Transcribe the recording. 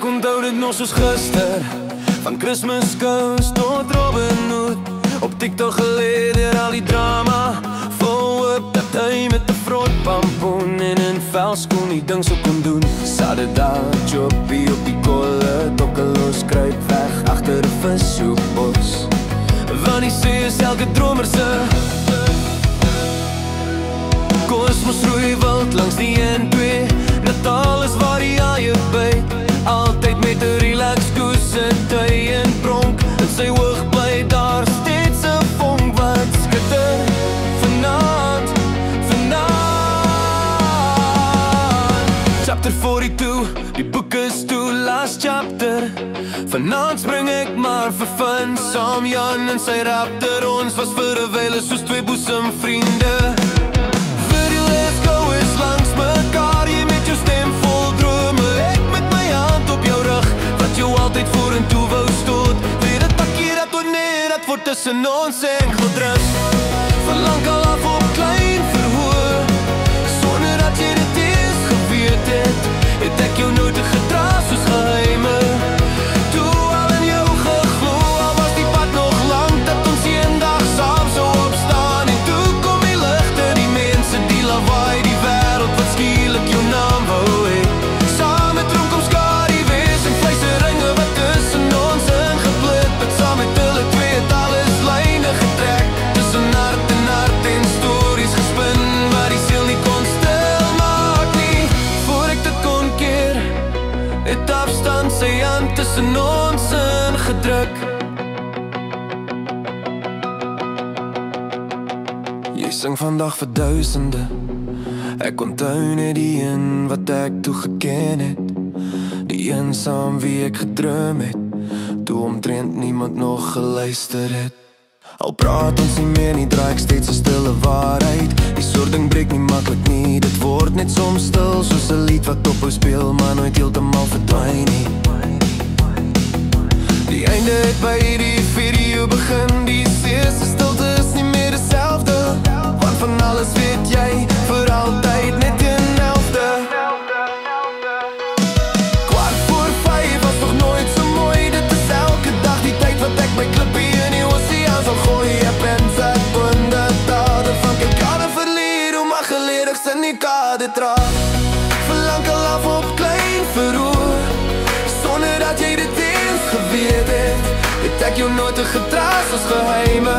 Ek onthou dit nog soos gister, van Christmas tot Robin Hood. Op TikTok geleer deur al die drama, vol hoop dat hy met 'n vrot pampoen en 'n velskoen die ding sou kon doen. Saterdag choppie op die kolle, tokkeloos kruip weg agter 'n vissoepbos. Want die see is elke dromer se kosmos roei wild langs die N2. Natal is waar die haie byt, altyd met 'n relax koes en hy en pronk. En sy hoog bly daar steeds 'n vonk wat skitter. Vanaand Chapter 42, die boek is toe, last chapter. Vanaand spring ek maar vir fun, saam Jan en sy raptor. Ons was vir 'n wyle soos twee boesemvriende. Vir die let's go is langs mekaar, jy met jou stem vol drome, ek met my hand op jou rug, wat jou altyd vorentoe wou stoot. Weer 'n takkie dat wanneer dat word tussen ons enkel druk. Verlang al af op klein verhoor, sonder dat jy dit eens geweet het. Het ek jou nooit gedra soos geheime, toe al in jou geglo, al was die pad nog lang, dat ons eendag saam sou opstaan. En toe kom die ligte, die mense, die lawaai, die wêreld wat skielik jou naam wou hê. Saam met rondom skadu wees en fluisteringe wat tussen ons ingeplit het. Saam met hulle twee het alles lyne getrek, tussen hart en stories gespin, waar die siel nie kon stil maak nie. Voor ek dit kon keer, het afstand sy hand tussen ons ingedruk. Jy sing vandag vir duisende, ek onthou net die een wat ek toe geken het. Die een saam wie ek gedroom het, toe omtrent niemand nog geluister het. Al praat ons nie meer nie, draai ek steeds 'n stille waarheid. Die soort ding breek nie maklik nie, dit word net soms stil, soos 'n lied wat ophou speel, maar nooit heeltemal verdwyn nie. Die einde het by die video begin, die see se stilte is nie meer dieselfde, want van alles weet jy, vir altyd net 1/11. Kwart voor 5 was nog nooit so mooi, dit is elke dag die tyd wat ek my klippie in die oseaan sal gooi. Ek ben vet bunde tade van kyk jare verleer, hoe maar geledig sin die kade dra. Verlang al af op klein verhoor, sonder dat jy dit eens geweet het. Het ek jou nooit gedra soos geheime.